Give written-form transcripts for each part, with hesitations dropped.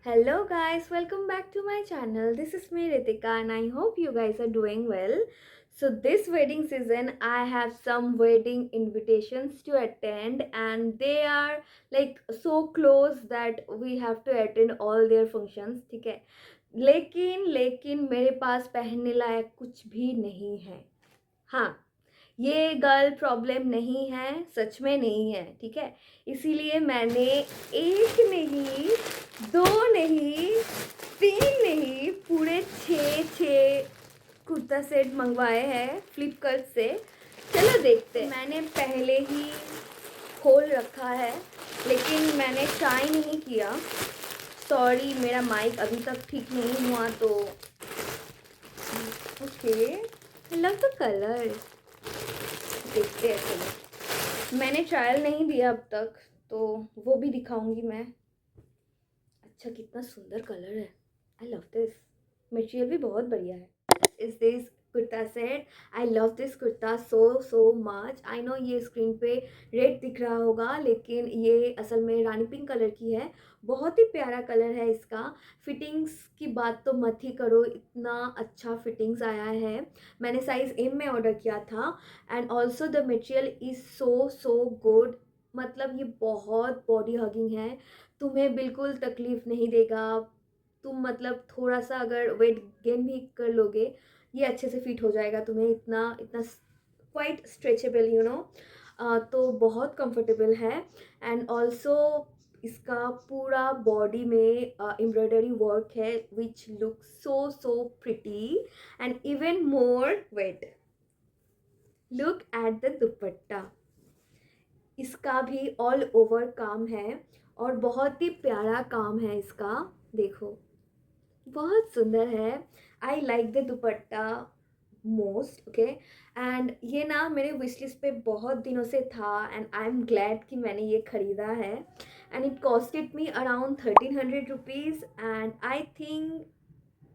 Hello guys, welcome back to my channel. This is me Ritika and I hope you guys are doing well. So this wedding season I have some wedding invitations to attend and they are like so close that we have to attend all their functions, ठीक है. लेकिन मेरे पास पहनने लायक कुछ भी नहीं है. हाँ, ये गर्ल प्रॉब्लम नहीं है, सच में नहीं है, ठीक है. इसीलिए मैंने एक नहीं, दो नहीं, तीन नहीं, पूरे छः कुर्ता सेट मंगवाए हैं फ्लिपकार्ट से. चलो देखते हैं. मैंने पहले ही खोल रखा है लेकिन मैंने ट्राई नहीं किया. सॉरी, मेरा माइक अभी तक ठीक नहीं हुआ तो okay. I love the colour. देखते हैं. चलो, मैंने ट्रायल नहीं दिया अब तक तो वो भी दिखाऊंगी मैं. अच्छा, कितना सुंदर कलर है. I love this. मटेरियल भी बहुत बढ़िया है. Is this kurta set. I love this kurta so much. I know ये स्क्रीन पे रेड दिख रहा होगा लेकिन ये असल में रानी पिंक कलर की है. बहुत ही प्यारा कलर है इसका. फिटिंग्स की बात तो मत ही करो, इतना अच्छा फिटिंग्स आया है. मैंने साइज़ एम में ऑर्डर किया था and also the material is so good. मतलब ये बहुत बॉडी हगिंग है. तुम्हें बिल्कुल तकलीफ़ नहीं देगा. तुम मतलब थोड़ा सा अगर वेट गेन भी कर लोगे, ये अच्छे से फिट हो जाएगा तुम्हें. इतना इतना क्वाइट स्ट्रेचेबल तो बहुत कंफर्टेबल है. एंड ऑल्सो इसका पूरा बॉडी में एम्ब्रॉयडरी वर्क है which look so pretty and even more weight. Look at the दुपट्टा. इसका भी ऑल ओवर काम है और बहुत ही प्यारा काम है इसका. देखो, बहुत सुंदर है. I like the dupatta most. Okay. And ये ना मेरे विश लिस्ट पे बहुत दिनों से था एंड आई एम ग्लैड कि मैंने ये ख़रीदा है. And it costed me around 1300 rupees and I think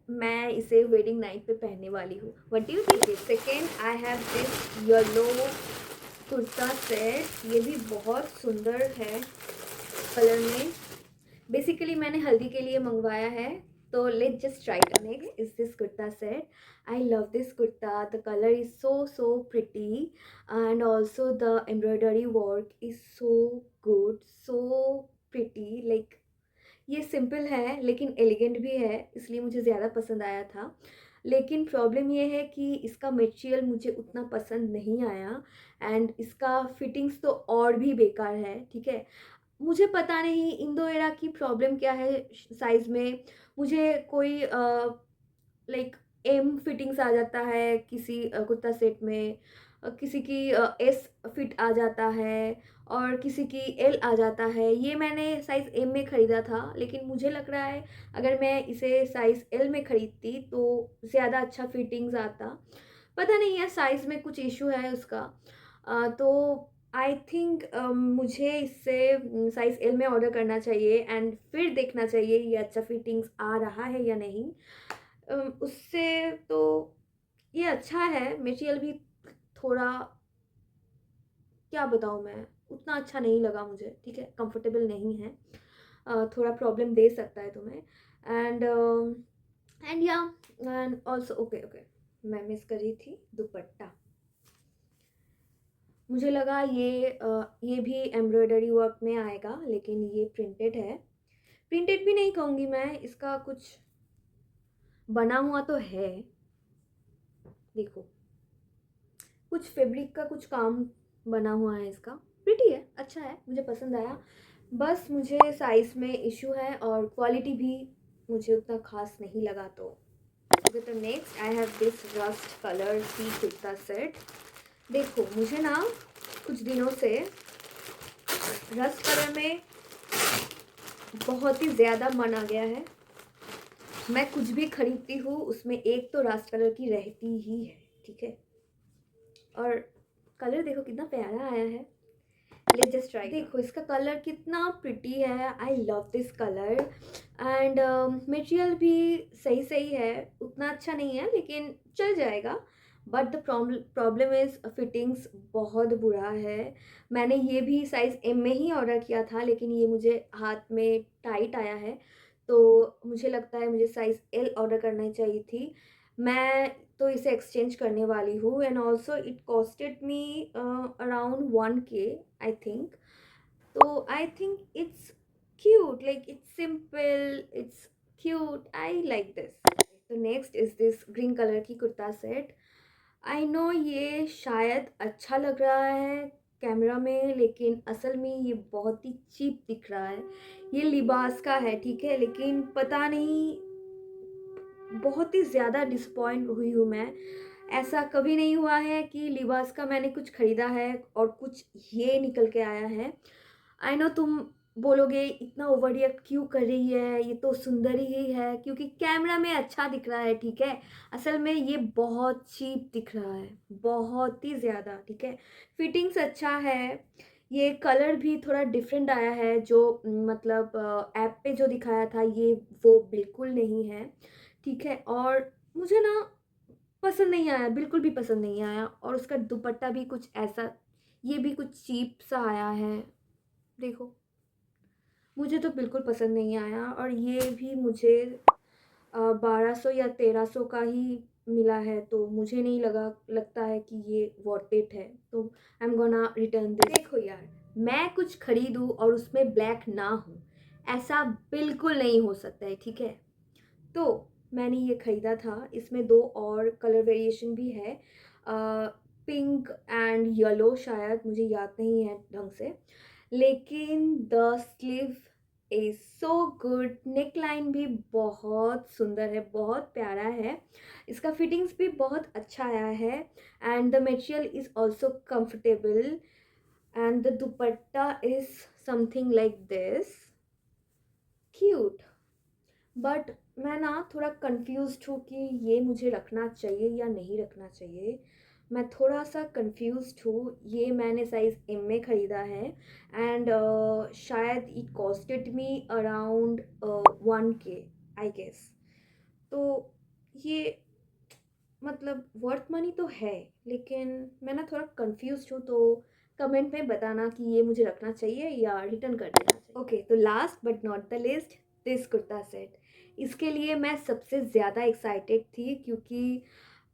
मैं इसे वेडिंग नाइट पे पहनने वाली हूँ. What do you think? Second, I have this yellow kurta set. ये भी बहुत सुंदर है कलर में. बेसिकली मैंने हल्दी के लिए मंगवाया है तो लेट्स जस्ट ट्राई करने. Is this kurta set. I love this kurta. The colour is so pretty and also the embroidery work is so good, so pretty. Like ये सिंपल है लेकिन एलिगेंट भी है, इसलिए मुझे ज़्यादा पसंद आया था. लेकिन प्रॉब्लम ये है कि इसका मटेरियल मुझे उतना पसंद नहीं आया एंड इसका फिटिंग्स तो और भी बेकार है, ठीक है. मुझे पता नहीं इंडो एरा की प्रॉब्लम क्या है साइज़ में. मुझे कोई लाइक एम फिटिंग्स आ जाता है किसी कुर्ता सेट में, किसी की एस फिट आ जाता है और किसी की एल आ जाता है. ये मैंने साइज़ एम में ख़रीदा था लेकिन मुझे लग रहा है अगर मैं इसे साइज़ एल में ख़रीदती तो ज़्यादा अच्छा फिटिंग्स आता. पता नहीं है, साइज़ में कुछ इशू है उसका. तो आई थिंक मुझे इससे साइज़ एल में ऑर्डर करना चाहिए एंड फिर देखना चाहिए ये अच्छा फिटिंग्स आ रहा है या नहीं. उससे तो ये अच्छा है. मटेरियल भी थोड़ा, क्या बताऊँ मैं, उतना अच्छा नहीं लगा मुझे, ठीक है. कंफर्टेबल नहीं है. थोड़ा प्रॉब्लम दे सकता है तुम्हें. एंड एंड या एंड ऑल्सो ओके मैं मिस कर रही थी दुपट्टा. मुझे लगा ये भी एम्ब्रॉयडरी वर्क में आएगा लेकिन ये प्रिंटेड है. प्रिंटेड भी नहीं कहूँगी मैं, इसका कुछ बना हुआ तो है. देखो, कुछ फैब्रिक का कुछ काम बना हुआ है इसका. प्रिटी है, अच्छा है, मुझे पसंद आया. बस मुझे साइज़ में इशू है और क्वालिटी भी मुझे उतना खास नहीं लगा. तो ओके, तो next I have this rust colour सी कुर्ता सेट. देखो, मुझे ना कुछ दिनों से रस्ट कलर में बहुत ही ज़्यादा मन आ गया है. मैं कुछ भी खरीदती हूँ उसमें एक तो रस्ट कलर की रहती ही है, ठीक है. और कलर देखो कितना प्यारा आया है. Let's just try. देखो इसका कलर कितना प्रिटी है. I love this colour and material भी सही है. उतना अच्छा नहीं है लेकिन चल जाएगा. But the problem is fittings बहुत बुरा है. मैंने ये भी साइज़ एम में ही ऑर्डर किया था लेकिन ये मुझे हाथ में टाइट आया है तो मुझे लगता है मुझे साइज़ एल ऑर्डर करनी चाहिए थी। मैं तो इसे एक्सचेंज करने वाली हूँ and also it costed me around 1K I think. तो I think it's cute, like it's simple, it's cute, I like this. तो next is this green colour की कुर्ता सेट। आई नो ये शायद अच्छा लग रहा है कैमरा में, लेकिन असल में ये बहुत ही चीप दिख रहा है। ये लिबास का है, ठीक है, लेकिन पता नहीं, बहुत ही ज़्यादा डिसअपॉइंट हुई हूँ मैं। ऐसा कभी नहीं हुआ है कि लिबास का मैंने कुछ ख़रीदा है और कुछ ये निकल के आया है। आई नो तुम बोलोगे इतना ओवर रिएक्ट क्यों कर रही है, ये तो सुंदर ही है, क्योंकि कैमरा में अच्छा दिख रहा है, ठीक है। असल में ये बहुत चीप दिख रहा है, बहुत ही ज़्यादा, ठीक है। फिटिंग्स अच्छा है, ये कलर भी थोड़ा डिफरेंट आया है, जो मतलब ऐप पे जो दिखाया था ये वो बिल्कुल नहीं है, ठीक है। और मुझे ना पसंद नहीं आया, बिल्कुल भी पसंद नहीं आया। और उसका दुपट्टा भी कुछ ऐसा, ये भी कुछ चीप सा आया है, देखो, मुझे तो बिल्कुल पसंद नहीं आया। और ये भी मुझे 1200 या 1300 का ही मिला है, तो मुझे नहीं लगता है कि ये वर्थ इट है, तो I am gonna return this. देखो यार, मैं कुछ खरीदूँ और उसमें ब्लैक ना हो, ऐसा बिल्कुल नहीं हो सकता है, ठीक है। तो मैंने ये ख़रीदा था, इसमें 2 और कलर वेरिएशन भी है, पिंक एंड येलो, शायद मुझे याद नहीं है ढंग से। लेकिन the sleeve is so good, neck line भी बहुत सुंदर है, बहुत प्यारा है, इसका फिटिंग्स भी बहुत अच्छा आया है and the material is also comfortable and the dupatta is something like this, cute. But मैं ना थोड़ा कंफ्यूज्ड हूँ कि ये मुझे रखना चाहिए या नहीं रखना चाहिए। मैं थोड़ा सा कंफ्यूज्ड हूँ। ये मैंने साइज़ एम में ख़रीदा है एंड शायद it costed me around 1K I guess. तो ये मतलब वर्थ मनी तो है, लेकिन मैं ना थोड़ा कंफ्यूज्ड हूँ, तो कमेंट में बताना कि ये मुझे रखना चाहिए या रिटर्न कर देना चाहिए। ओके, तो last but not the list, this kurta set. इसके लिए मैं सबसे ज़्यादा एक्साइटेड थी, क्योंकि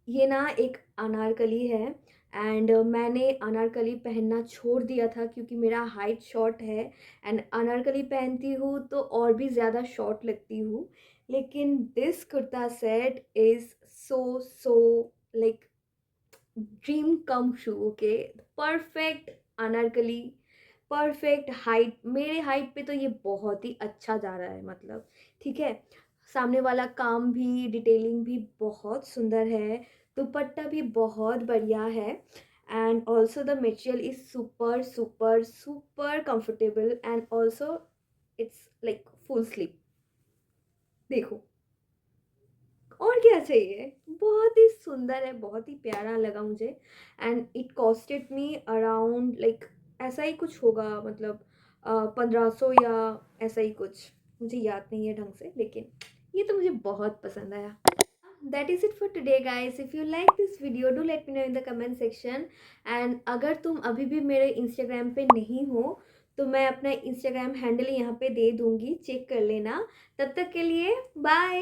ये ना एक अनारकली है एंड मैंने अनारकली पहनना छोड़ दिया था क्योंकि मेरा हाइट शॉर्ट है एंड अनारकली पहनती हूँ तो और भी ज़्यादा शॉर्ट लगती हूँ। लेकिन this kurta set is so so like dream come true, okay. Perfect Anarkali, perfect height, मेरे हाइट पे तो ये बहुत ही अच्छा जा रहा है, मतलब, ठीक है। सामने वाला काम भी, डिटेलिंग भी बहुत सुंदर है, दुपट्टा भी बहुत बढ़िया है and also the material is super super super comfortable and also it's like full sleeve, देखो, और क्या चाहिए। बहुत ही सुंदर है, बहुत ही प्यारा लगा मुझे and it costed me around like ऐसा ही कुछ होगा, मतलब 1500 या ऐसा ही कुछ, मुझे याद नहीं है ढंग से, लेकिन ये तो मुझे बहुत पसंद आया। That is it for today guys. If you like this video do let me know in the comment section and अगर तुम अभी भी मेरे इंस्टाग्राम पे नहीं हो तो मैं अपना इंस्टाग्राम हैंडल यहाँ पे दे दूँगी, चेक कर लेना। तब तक के लिए बाय।